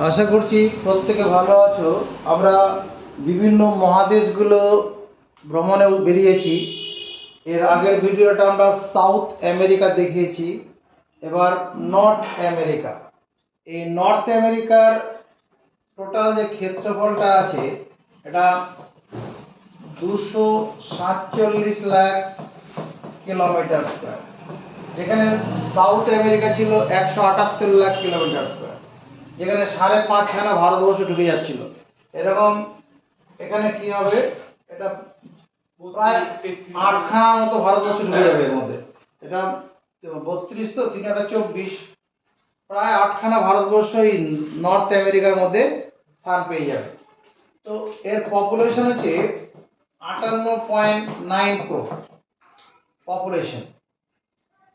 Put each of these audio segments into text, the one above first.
আশা করছি প্রত্যেকে ভালো আছো। আমরা বিভিন্ন মহাদেশগুলো ভ্রমণে বেরিয়েছি। এর আগের ভিডিওটা আমরা সাউথ আমেরিকা দেখিয়েছি, এবার নর্থ আমেরিকা। এই নর্থ আমেরিকার টোটাল যে ক্ষেত্রফলটা আছে এটা 247 লাখ কিলোমিটার স্কোয়ার, যেখানে সাউথ আমেরিকা ছিল 178 লাখ কিলোমিটার স্কোয়ার, যেখানে 5.5খানা ভারতবর্ষ ঢুকে যাচ্ছিল। এরকম এখানে কি হবে, এটা প্রায় 8খানা মতো ভারতবর্ষ ঢুকে যাবে এর মধ্যে। এটা 32, তো 3 × 8 = 24, প্রায় 8খানা ভারতবর্ষ এই নর্থ আমেরিকার মধ্যে স্থান পেয়ে যাবে। তো এর পপুলেশন হচ্ছে 58.9 crore পপুলেশন।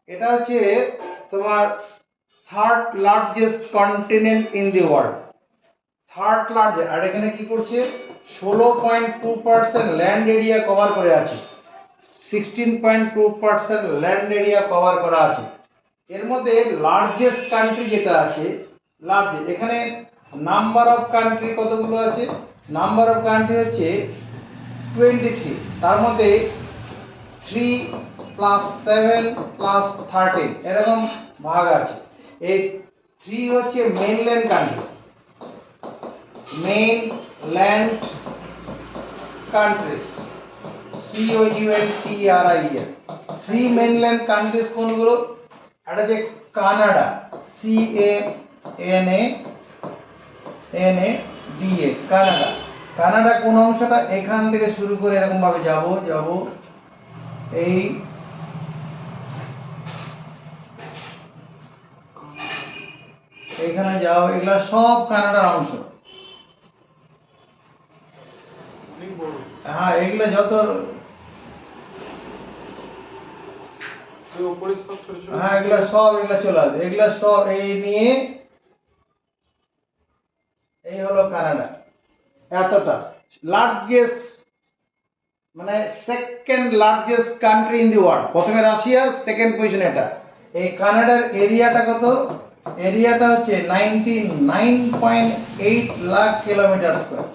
এটা হচ্ছে তোমার third largest continent in the world, third largest. আর এখানে কি করছে, 16.2% ল্যান্ড এরিয়া কভার করে আছে, 16.2% ল্যান্ড এরিয়া কভার করা আছে। এর মধ্যে লার্জেস্ট কান্ট্রি যেটা আছে, লার্জেস্ট, এখানে নাম্বার অফ কান্ট্রি কতগুলো আছে, নাম্বার অফ কান্ট্রি হচ্ছে 23। তার মধ্যে 3 + 7 + 13 এরকম ভাগ আছে। এই 3 হচ্ছে mainland country, mainland countries, COUNTRIES। 3 mainland countries কোনগুলো? এটা যে কানাডা, CANADA, কানাডা। কানাডা কোন অংশটা, এখান থেকে শুরু করে এরকম ভাবে যাব এই এইখানে যাও, এগুলা সব কানাডার অংশ। হ্যাঁ, এগুলো যত, হ্যাঁ এগুলা সব, এগুলা চলে আসবে, এগুলা সব এই নিয়ে, এই হলো কানাডা। এতটা লার্জেস্ট, মানে second largest country in the world. প্রথমে রাশিয়া, সেকেন্ড পজিশন এটা। এই কানাডার এরিয়াটা কত? এরিয়াটা হচ্ছে 99.8 লাখ কিলোমিটার স্কোয়ার,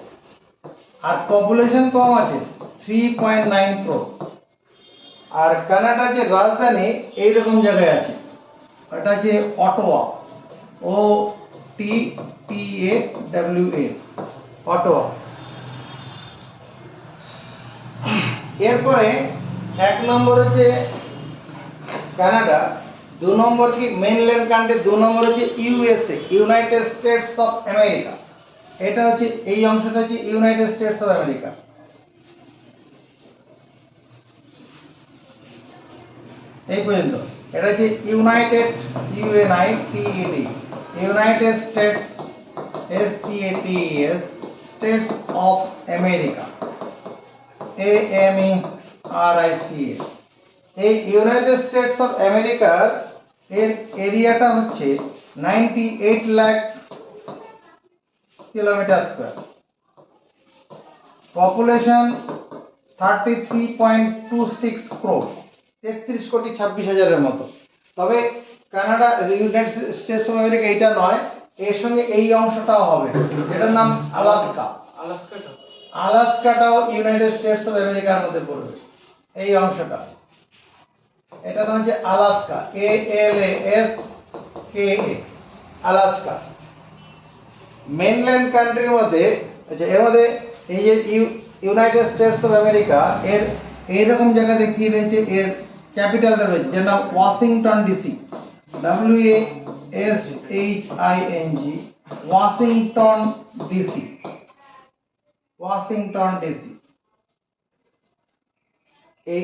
আর পপুলেশন কম আছে 3.9 crore। আর কানাডার যে রাজধানী এইরকম জায়গায় আছে, এটা হচ্ছে অটোয়া, OTTAWA, অটোয়া। এরপরে 1 নম্বর হচ্ছে কানাডা, 2 নম্বর কি মেইনল্যান্ড কান্ট্রি, 2 নম্বর হচ্ছে USA, United states of America. এটা হচ্ছে এই অংশটা হচ্ছে ইউনাইটেড স্টেটস অফ আমেরিকা। এই পর্যন্ত এটা হচ্ছে United, UNITED, United states, STATES, states of America, AMERICA। এই ইউনাইটেড স্টেটস অফ আমেরিকার এর এরিয়াটা হচ্ছে 98 lakh kilometre square, population 33.26 crore, 33,26,000-এর মতো। তবে Canada, United states of America এইটা নয়, এর সঙ্গে এই অংশটাও হবে, যেটার নাম আলাস্কা। আলাস্কাটাও ইউনাইটেড স্টেটস অফ আমেরিকার মধ্যে পড়বে, এই অংশটা। এটা নাম হচ্ছে আলাস্কা, ALASKA, আলাস্কা। মেইনল্যান্ড কান্ট্রির মধ্যে, আচ্ছা, এর মধ্যে এই যে ইউনাইটেড স্টেটস অফ আমেরিকা, এর এইরকম জায়গা দেখিয়ে রয়েছে, এর ক্যাপিটালটা রয়েছে, যার নাম Washington DC, WASHING, Washington DC, Washington DC. এই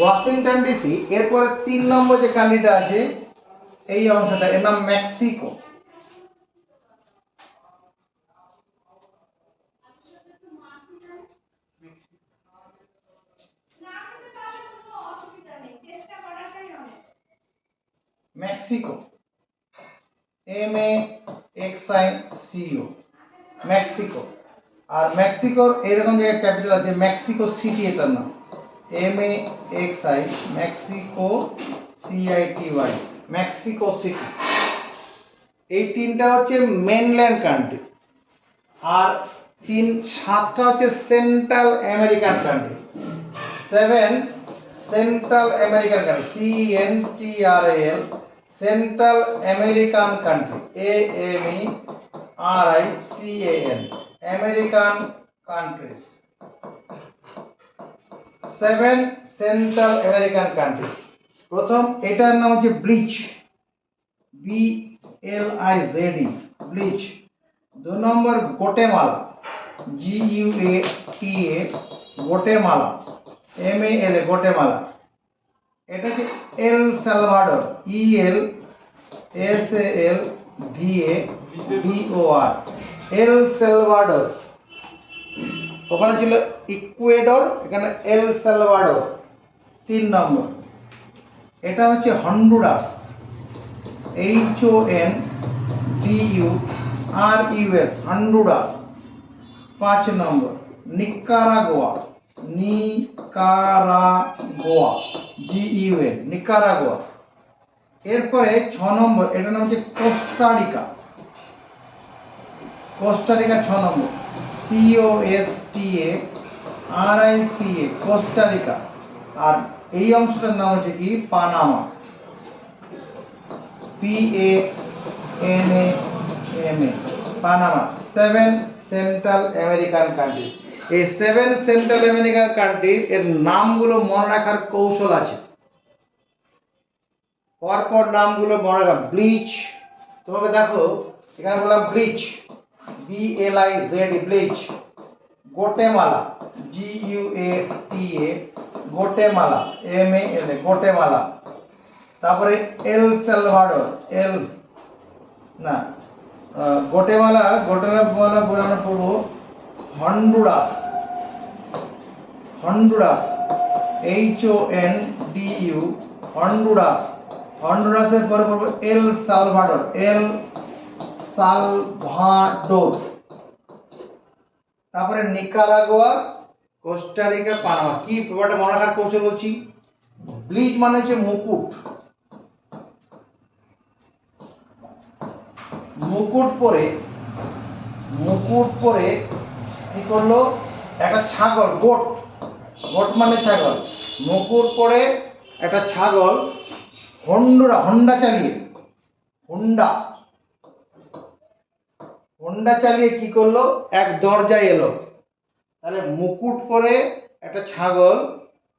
ওয়াশিংটন ডিসি। এরপরে 3 নম্বর যে কান্ট্রিটা আছে, এই অংশটা, এর নাম মেক্সিকো। Mexico, MEXICO, Mexico. আর মেক্সিকোর এরকম জায়গায় ক্যাপিটাল আছে, মেক্সিকো সিটি এটার নাম, MAXI, Mexico CITY, Mexico city. এই তিনটা হচ্ছে মেনল্যান্ড কান্ট্রি, আর সাতটা হচ্ছে central American country. 7 central American country, CENTRAL, central American country, AMERICAN, American countries. 7 central American countries. প্রথম এটার নাম হচ্ছে ব্লিচ, BLIZD, ব্লিচ। 2 নম্বর গোটেমালা, GUATA, গোটেমালা, MALA, গোটেমালা। এটা হচ্ছে এল সালভাডর, ELSALVADOR, এল সালভাডর। ওখানে ছিল ইকুয়েডর, এখানে এল সালভাডর। 3 নম্বর এটা হচ্ছে হন্ডুরাস, HONDURAS, হন্ডুরাস। 5 নম্বর নিকারাগুয়া, GUA, নিকারাগুয়া। এরপরে 6 নম্বর এটার নাম হচ্ছে কোস্টারিকা, 6 নম্বর COSTARICA, কোস্টারিকা। আর এই অংশটার নাম হচ্ছে কি Panama, PANAMA, Panama. 7 central American country. এই 7 সেন্ট্রাল আমেরিকান কান্ট্রির এর নামগুলো মনে রাখার কৌশল আছে। পরপর নামগুলো মনে রাখা। ব্লিচ, তোমাকে দেখো এখানে বললাম Belize, BLIZD, Belize. Guatemala, GUATA, Guatemala, MALA, Guatemala. তারপরে এল সালভাডর, গোটেমালা বোঝানো পড়বো হন্ডুরাস, হন্ডুরাস, HONDU, হন্ডুরাস। হন্ডুরাসের পরে পড়বো এল সালভাডর, সালভাডোর। তারপরে নিকারাগুয়া, কোস্টারিকা, পানামা। কি ব্যাপারটা মনে রাখার কৌশল বলছি। ব্লিচ মানে হচ্ছে মুকুট, মুকুট পরে কি করলো একটা ছাগল, গোট মানে ছাগল। মুকুট পরে একটা ছাগল হোন্ডা চালিয়ে কি করলো এক দরজায় এলো। তাহলে মুকুট পরে একটা ছাগল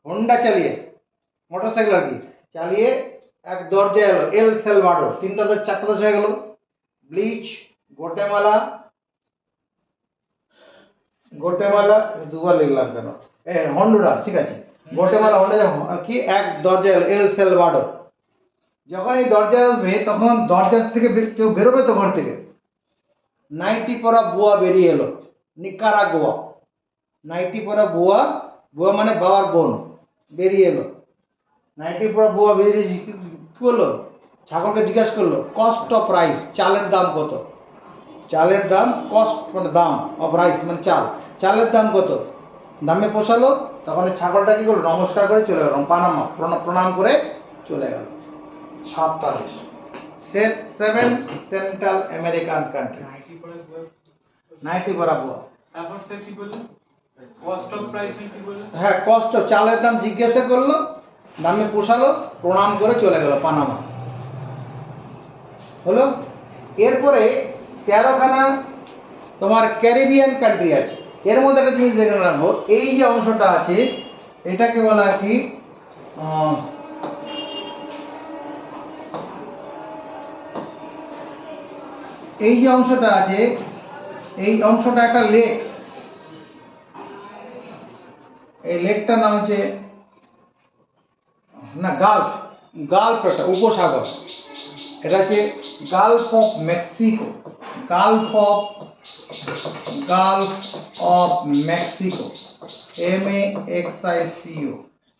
হোন্ডা চালিয়ে, মোটরসাইকেল আর কি চালিয়ে এক দরজায় এলো, এল সালভাডর। 4টা দেশ হয়ে গেল। ব্লিচ, গোটেমালা, দুবার লিখলাম কেন, হন্ডুরাস, ঠিক আছে। গোটেমালা, কি এক দরজা এল সালভাডর। যখন এই দরজা আসবে তখন দরজা থেকে কেউ বেরোবে তো ঘর থেকে, নাইটি পরা বুয়া বেরিয়ে এলো, নিকারাগুয়া। নাইটি পরা বুয়া মানে বাবার বোন, বেরিয়ে এলো। নাইটি পরা বুয়া বেরিয়ে কি করলো, ছাগলকে জিজ্ঞাসা করলো কস্ট অফ রাইস, চালের দাম কত। চালের দাম, কস্ট মানে দাম, অফ রাইস মানে চাল, চালের দাম কত। দামে পোষালো, তখন ছাগলটা কি করলো নমস্কার করে চলে গেল, পানামা, প্রণাম করে চলে গেল। 7টা দেশ, 7 সেন্ট্রাল আমেরিকান কান্ট্রি। নাইটি পরা বুয়া। তারপর সে কি বললো, কস্ট অফ প্রাইস কি বললো, হ্যাঁ কস্ট অফ, চালের দাম জিজ্ঞাসা করলো, দামে পোষালো, প্রণাম করে চলে গেল, পানামা হলো। এরপরে 13খানা তোমার ক্যারিবিয়ান কান্ট্রি আছে। এর মধ্যে একটা জিনিস দেখে রাখবো, এই যে অংশটা আছে এটাকে বলা কি এই যে অংশটা আছে এই অংশটা একটা লেক। এই লেকটার নাম হচ্ছে গালফ, একটা উপসাগর। এটা হচ্ছে Gulf of Mexico, Gulf of Mexico, MAXICO,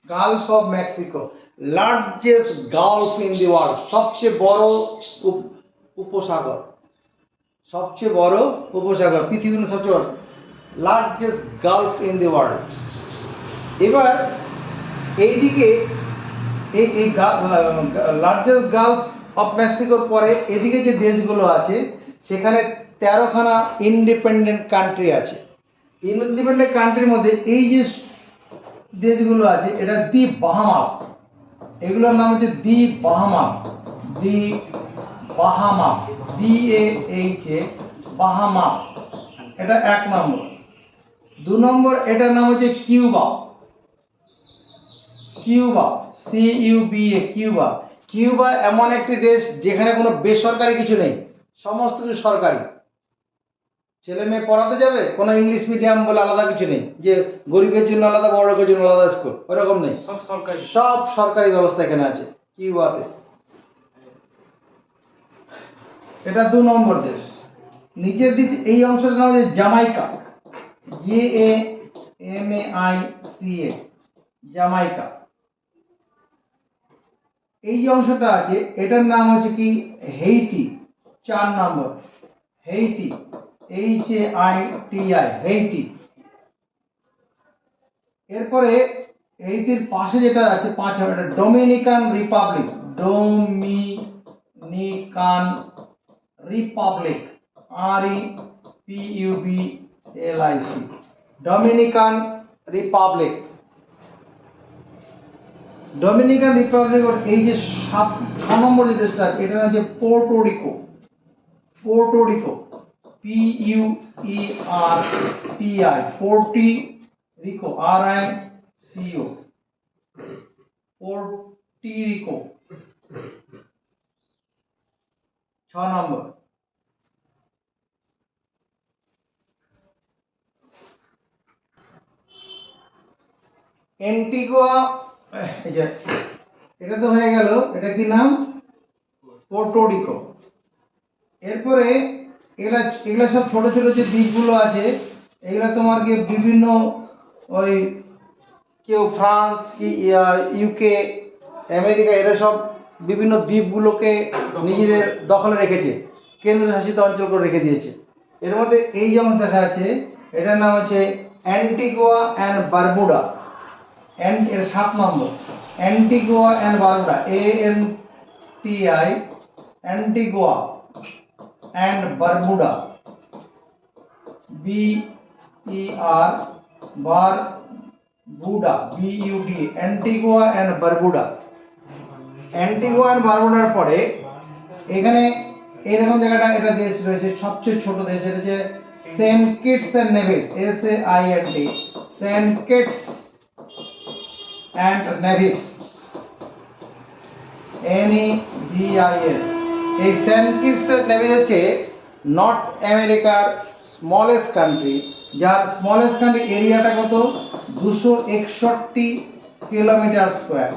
Gulf of Mexico. Largest Gulf in the world, সবচেয়ে বড় উপসাগর, পৃথিবীর সবচেয়ে বড় largest Gulf in the world. এবার এইদিকে এই লার্জেস্ট গালফ অফ মেক্সিকোর পরে এদিকে যে দেশগুলো আছে সেখানে 13খানা ইন্ডিপেন্ডেন্ট কান্ট্রি আছে। ইন্ডিপেন্ডেন্ট কান্ট্রির মধ্যে এই যে দেশগুলো আছে এটা দ্বীপ বাহামাস, এগুলোর নাম হচ্ছে দ্বীপ বাহামাস। দ্বীপ বাহামাস, BAHA, বাহামাস, এটা 1 নম্বর। 2 নম্বর এটার নাম হচ্ছে Cuba. Cuba, CUBA, Cuba. Cuba এমন একটি দেশ যেখানে কোনো বেসরকারি কিছু নেই, সমস্ত কিছু সরকারি। ছেলে মেয়ে পড়াতে যাবে, কোনো ইংলিশ মিডিয়াম বলে আলাদা কিছু নেই যে গরিবের জন্য আলাদা বড় লোকের জন্য আলাদা স্কুল, ওরকম নেই। সব সরকারি। সব সরকারি ব্যবস্থা এখানে আছে কিউবাতে। এটা 2 নম্বর দেশ। নিচের দিকে এই অংশটার নাম হচ্ছে জামাইকা, JAMAICA, জামাইকা। এই যে অংশটা আছে এটার নাম হচ্ছে কি হেইতি, 4 নম্বর। হেইতি, HAITI, হেইতি। এরপরে হেইতির পাশে যেটা আছে 5 নম্বর, এটা Dominican Republic. Dominican Republic, REPUBLIC, Dominican Republic. Dominican Republic এই যে 6 নম্বর যে দেশটা আছে এটা হচ্ছে পোর্টোরিকো। পোর্টোরিকো, PUERTI, পোর্টিরিকো, RICO, পোর্টিরিকো, 6 নম্বর। অ্যান্টিগুয়া, এই যে এটা তো হয়ে গেল, এটা কি নাম? পোর্টোরিকো। এরপরে এগুলা সব ছোট ছোট যে দ্বীপগুলো আছে এগুলা তোমার কি বিভিন্ন ওই কেউ ফ্রান্স কি UK, আমেরিকা, এরা সব বিভিন্ন দ্বীপগুলোকে নিজেদের দখলে রেখেছে, কেন্দ্রশাসিত অঞ্চল করে রেখে দিয়েছে। এর মধ্যে এই যেমন দেখা যাচ্ছে এটার নাম হচ্ছে অ্যান্টিগুয়া অ্যান্ড বারমুডা। এর 7 নম্বর, Antigua and Bermuda, ANTI, Antigua and Bermuda, BER, Barbuda, BUD, Antigua and Barbuda. Antigua and বারমুডার পরে এখানে এরকম জায়গাটা এটা দেশ রয়েছে, সবচেয়ে ছোট দেশ, এটা হচ্ছে Saint Kitts and Nevis, SAINT, Saint Kitts and Nevis, NEVIS। এই সেন্ট কিটস অ্যান্ড নেভিস হচ্ছে নর্থ আমেরিকার স্মলেস্ট কান্ট্রি, যার স্মলেস্ট কান্ট্রি এরিয়াটা কত 261 কিলোমিটার স্কোয়ার।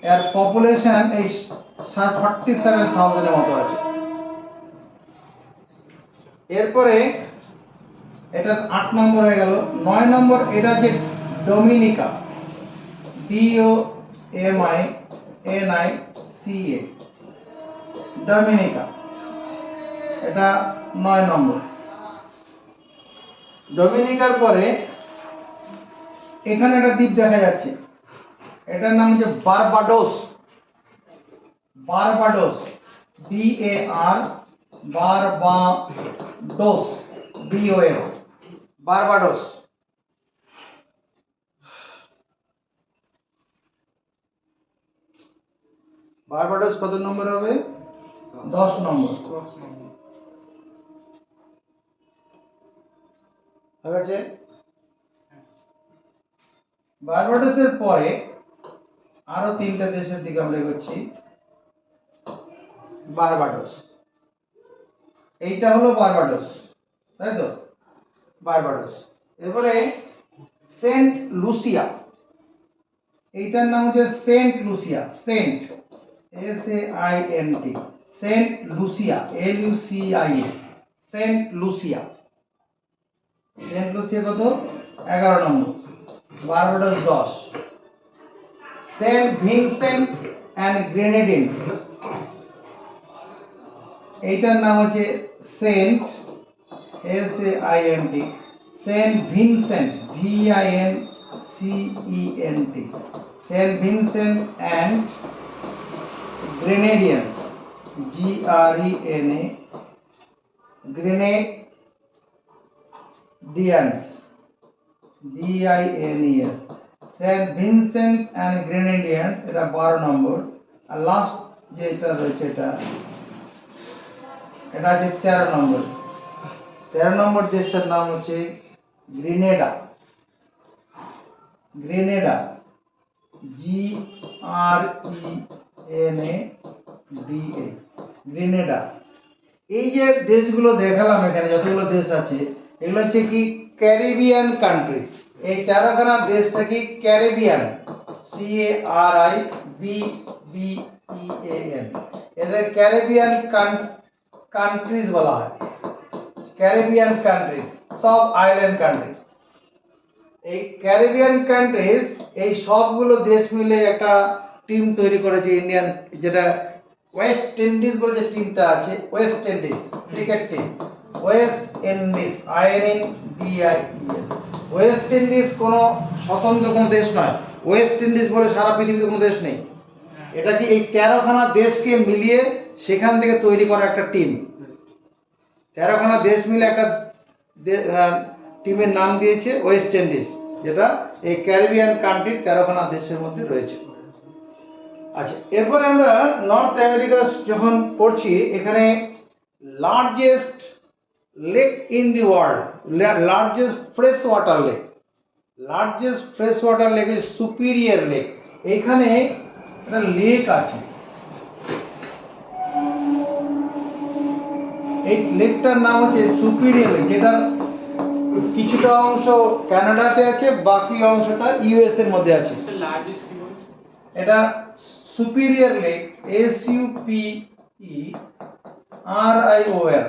এর পপুলেশন এই 47,000 এর মতো আছে। এরপরে এটা 8 নম্বর হয়ে গেল। 9 নম্বর এটা হচ্ছে ডোমিনিকা, DOMINICA, ডোমিনিকা, এটা 9 নম্বর। ডোমিনিকার পরে এখানে একটা দ্বীপ দেখা যাচ্ছে, এটার নাম হচ্ছে Barbados. Barbados, BAR, Barbados, BOS, Barbados. Barbados কত নম্বর হবে? 10 নম্বর। 10 নম্বর। ঠিক আছে। বারবাডোসের পরে আরো 3টা দেশের দিকে আমরা এগোচ্ছি। বারবাডোস, এইটা হলো বারবাডোস, তাই তো? বারবাডোস। এরপরে সেন্ট লুসিয়া, এইটার নাম হচ্ছে Saint Lucia, Saint, SAINT, Saint Lucia, LUCIA, Saint Lucia. Saint Lucia কত? 11 নম্বর। Barbados 10। Saint Vincent and Grenadines, এইটার নাম হচ্ছে Saint, SAINT, Saint Vincent, VINCENT, Saint Vincent and Grenadines, GRENA, Grenadines, DINES, Saint Vincent and Grenadines, এটা 12 নম্বর। আর last যেটা রয়েছে এটা আছে 13 নম্বর। 13 নম্বর দেশটার নাম হচ্ছে গ্রেনেডা, গ্রেনেডা, GRENADA, গ্রেনেডা। এই যে দেশগুলো দেখালাম এখানে যতগুলো দেশ আছে এগুলো হচ্ছে কি ক্যারিবিয়ান কান্ট্রি। এই 13খানা দেশটা কি ক্যারিবিয়ান, CARIBBEAN, এদের ক্যারিবিয়ান কান্ট্রিজ বলা হয়। ক্যারিবিয়ান কান্ট্রিজ সব আইল্যান্ড কান্ট্রি। এই ক্যারিবিয়ান কান্ট্রিজ এই সবগুলো দেশ মিলে একটা টিম তৈরি করেছে ইন্ডিয়ান, যেটা ওয়েস্ট ইন্ডিজ বলে যে টিমটা আছে, West Indies cricket team, West Indies, INDIES। West Indies কোনো স্বতন্ত্র কোনো দেশ নয়, ওয়েস্ট ইন্ডিজ বলে সারা পৃথিবীতে কোনো দেশ নেই। এটা কি এই 13খানা দেশকে মিলিয়ে সেখান থেকে তৈরি করা একটা টিম। 13খানা দেশ মিলে একটা টিমের নাম দিয়েছে ওয়েস্ট ইন্ডিজ, যেটা এই ক্যারিবিয়ান কান্ট্রির 13খানা দেশের মধ্যে রয়েছে। আচ্ছা, এরপরে আমরা নর্থ আমেরিকা যখন পড়ছি, এখানে largest lake in the world, largest fresh water lake, largest fresh water lake is superior lake. এখানে একটা লেক আছে, এই লেকটার নাম হচ্ছে সুপিরিয়র লেক, যেটার কিছুটা অংশ কানাডাতে আছে, বাকি অংশটা ইউএস এর মধ্যে আছে। লার্জেস্ট কি বলছে? এটা superior lake, SUPERIOR,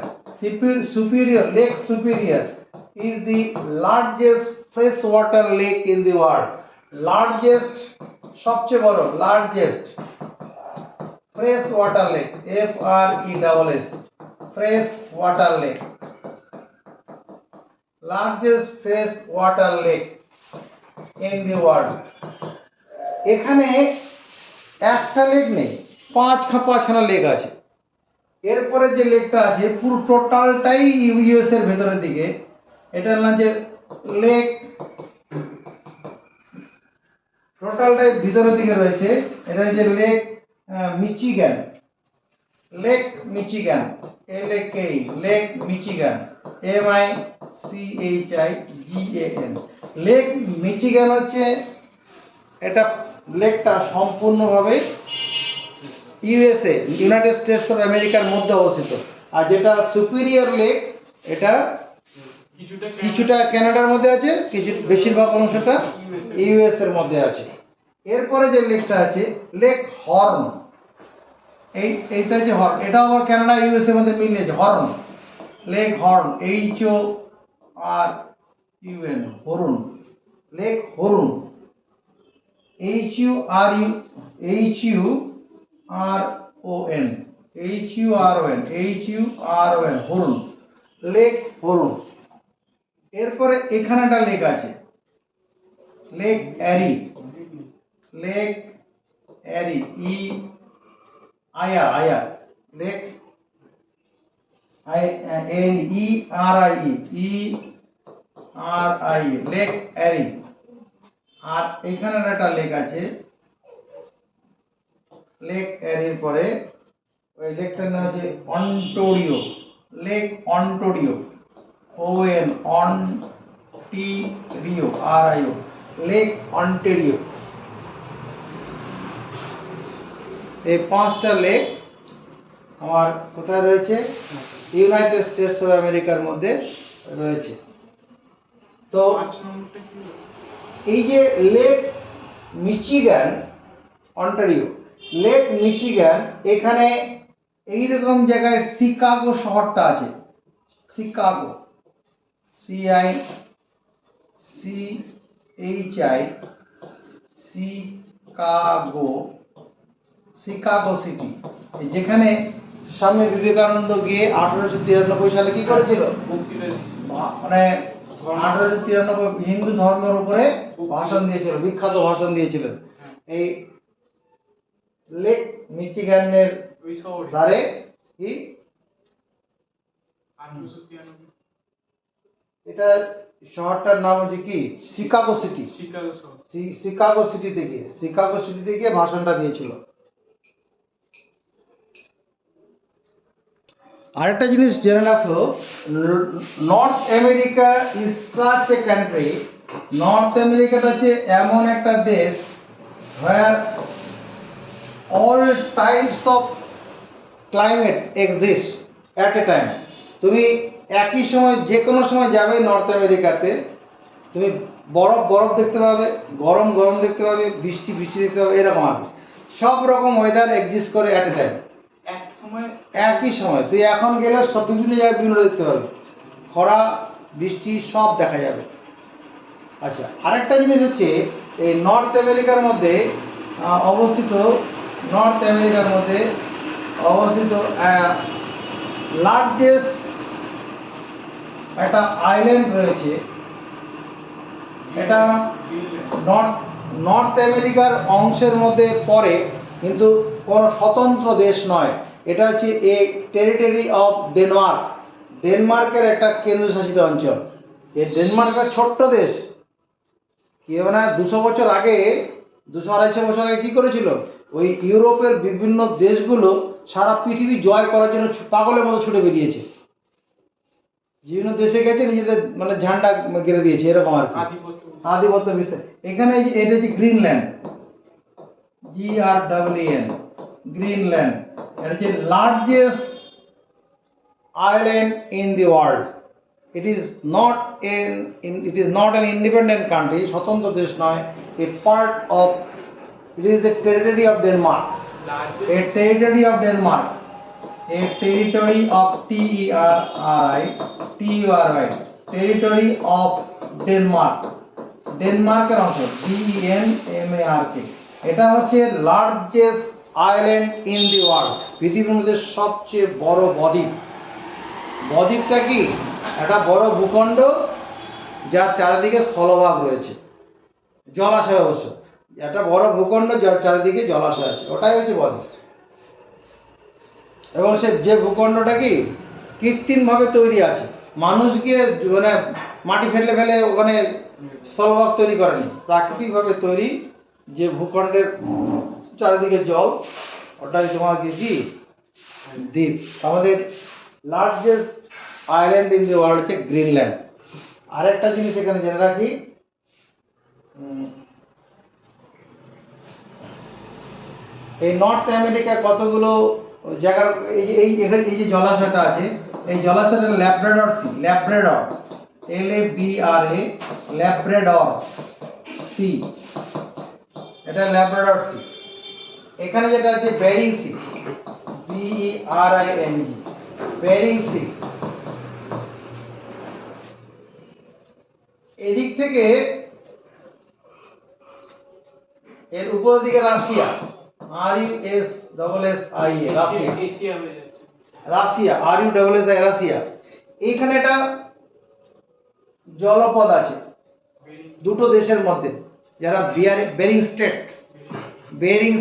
superior lake superior is the largest freshwater lake in the world. Largest সবচেয়ে বড়, largest fresh water lake, FRESS, fresh water lake, largest fresh water lake in the world. এখানে একটা lake নেই, পাঁচখানা lake আছে। এরপরে যে লেকটা আছে পুরো টোটালটাই ইউএস এর ভেতরের দিকে, এটার নাম যে লেক, টোটালটাই ভিতরের দিকে রয়েছে। এটা হচ্ছে lake Michigan, lake Michigan, lake Michigan, MICHIGAN। Lake Michigan হচ্ছে, এটা লেকটা সম্পূর্ণভাবে ইউএসএ, ইউনাইটেড স্টেটস অফ আমেরিকার মধ্যে অবস্থিত। আর যেটা সুপিরিয়র লেক, এটা কিছুটা কানাডার মধ্যে আছে, কিছু বেশিরভাগ অংশটা ইউএস এর মধ্যে আছে। এরপরে যে লেকটা আছে লেক হর্ন, এইটা যে হর্ন, এটা আবার কানাডা ইউএস এর মধ্যে মিলিয়েছে, Huron, Lake Huron, HORUN, Huron, Lake Huron, HURUN, Huron, Lake Huron. এরপরে এখানে একটা লেক আছে, লেক অ্যারি, লেক অ্যারি, আয়া, লেক ERI, লেক অ্যারি। আর এখানে একটা লেক আছে, লেক অ্যারির পরে ওই লেকটার নাম হচ্ছে অন্টোরিও, লেক অন্টোরিও, RIO, লেক অন্টেরিও। এই 5টা লেক আমার কোথায় রয়েছে? ইউনাইটেড স্টেটস অফ আমেরিকার মধ্যে রয়েছে। তো 5 নম্বরটা কি? এই যে lake Michigan, Ontario, lake Michigan, এখানে এইরকম জায়গায় শিকাগো শহরটা আছে, শিকাগো, শিকাগো, শিকাগো সিটি, যেখানে স্বামী বিবেকানন্দ গিয়ে 1893 সালে কি করেছিল, মানে 1893 হিন্দু ধর্মের উপরে ভাষণ দিয়েছিল, বিখ্যাত ভাষণ দিয়েছিলেন এই লেক মিচিগানের ওই শহরে ধারে। কি 1893 এটা শহরটার নাম হচ্ছে কি শিকাগো সিটি। শিকাগো শহর। শিকাগো সিটিতে গিয়ে ভাষণটা দিয়েছিল। আরেকটা জিনিস জেনে রাখো, North America is such a country, North আমেরিকাটা হচ্ছে এমন একটা দেশ where all types of climate exist at a time. তুমি একই সময় যে কোনো সময় যাবে নর্থ আমেরিকাতে, তুমি বরফ দেখতে পাবে, গরম দেখতে পাবে, বৃষ্টি দেখতে পাবে, এরকম আর কি। সব রকম ওয়েদার এক্সিস্ট করে অ্যাট এ টাইম, এক সময় একই সময়। তুই এখন গেলে সব বিভিন্ন জায়গায় বিভিন্ন দেখতে পাবে, খরা বৃষ্টি সব দেখা যাবে। আচ্ছা, আরেকটা জিনিস হচ্ছে এই নর্থ আমেরিকার মধ্যে অবস্থিত লার্জেস্ট একটা আইল্যান্ড রয়েছে। এটা নর্থ আমেরিকার অংশের মধ্যে পড়ে, কিন্তু কোনো স্বতন্ত্র দেশ নয়। এটা হচ্ছে এ টেরিটরি অফ ডেনমার্কের একটা কেন্দ্রশাসিত অঞ্চল। এই ডেনমার্ক একটা ছোট্ট দেশ। কি হবে না, 200-250 বছর আগে কী করেছিল, ওই ইউরোপের বিভিন্ন দেশগুলো সারা পৃথিবী জয় করার জন্য পাগলের মতো ছুটে বেরিয়েছে। বিভিন্ন দেশে গেছে, নিজেদের মানে ঝান্ডা গেড়ে দিয়েছে, এরকম আর কি আধিপত্য বিস্তার। এখানে এটা হচ্ছে গ্রিনল্যান্ড, GRWN, গ্রিনল্যান্ড। এটা হচ্ছে largest island in the world. It is not an independent country, স্বতন্ত্র দেশ নয়। It is a territory of Denmark. A territory of Denmark. A territory of territory of Denmark. ডেনমার্কের অংশ, DENMARK। এটা হচ্ছে largest island in the world, পৃথিবীর মধ্যে সবচেয়ে বড় বদ্বীপ। বদ্বীপটা কি একটা বড় ভূখণ্ড, যার চারিদিকে স্থলভাগ রয়েছে, জলাশয় অবশ্য। একটা বড় ভূখণ্ড যার চারিদিকে জলাশয় আছে, ওটাই হচ্ছে বদ্বীপ। এবং যে ভূখণ্ডটা কি কৃত্রিমভাবে তৈরি আছে, মানুষ গিয়ে মানে মাটি ফেলে ওখানে স্থলভাগ তৈরি করেনি, প্রাকৃতিকভাবে তৈরি। যে ভূখণ্ডের চারিদিকে জল, ওটাই তোমার কি দ্বীপ। আমাদের largest island in the world হচ্ছে গ্রিনল্যান্ড। আরেকটা জিনিস এখানে জেনে রাখি, এই নর্থ আমেরিকায় কতগুলো জায়গার এই যে জলাশয়টা আছে, এই জলাশয়টা ল্যাব্রাডর ল্যাব্রাডর সি, এটা ল্যাব্রাডর সি। এখানে যেটা আছে Bering Sea, BERING, Bering Sea. এদিক থেকে এর উপর দিকে রাশিয়া, RUSSIA, এশিয়া হয়ে যাচ্ছে। রাশিয়া। এইখানে একটা জলপথ আছে দুটো দেশের মধ্যে, যারা Bering Strait, BERING,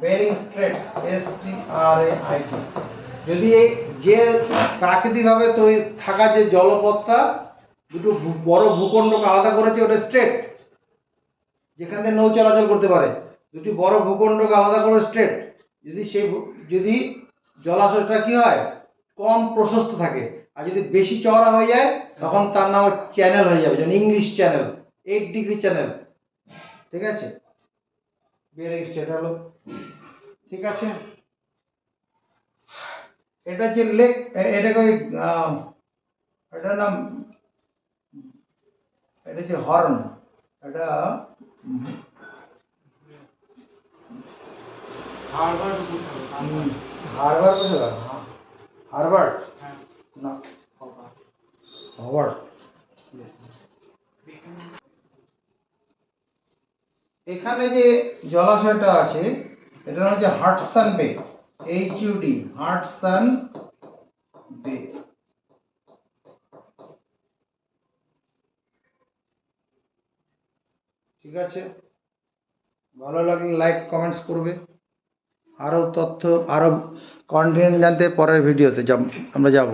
Bering Strait, STRAIT। যদি এই যে প্রাকৃতিকভাবে তৈরি থাকা যে জলপথটা দুটো বড় ভূখণ্ডকে আলাদা করেছে, ওটা স্ট্রেট, যেখান থেকে নৌ চলাচল করতে পারে। দুটি বড় ভূখণ্ডকে আলাদা করে স্ট্রেট। যদি জলাশয়টা কি হয় কম প্রশস্ত থাকে, আর যদি বেশি চওড়া হয়ে যায় তখন তার নাম চ্যানেল হয়ে যাবে, যেমন ইংলিশ চ্যানেল, 8 ডিগ্রি চ্যানেল। ঠিক আছে, বেরিং স্ট্রেট হলো। ঠিক আছে, এটা যে লেক, এটাকে এটার নাম, এটা যে হর্ন, এটা হার্ভার্ড না, হার্ভার্ড। এখানে যে জলাশয়টা আছে, এটা হচ্ছে হাডসন বে, HUD হাডসন বে। ঠিক আছে, ভালো লাগলে লাইক কমেন্টস করবে। আরও তথ্য, আরও কন্টেন্ট জানতে পরের ভিডিওতে আমরা যাব।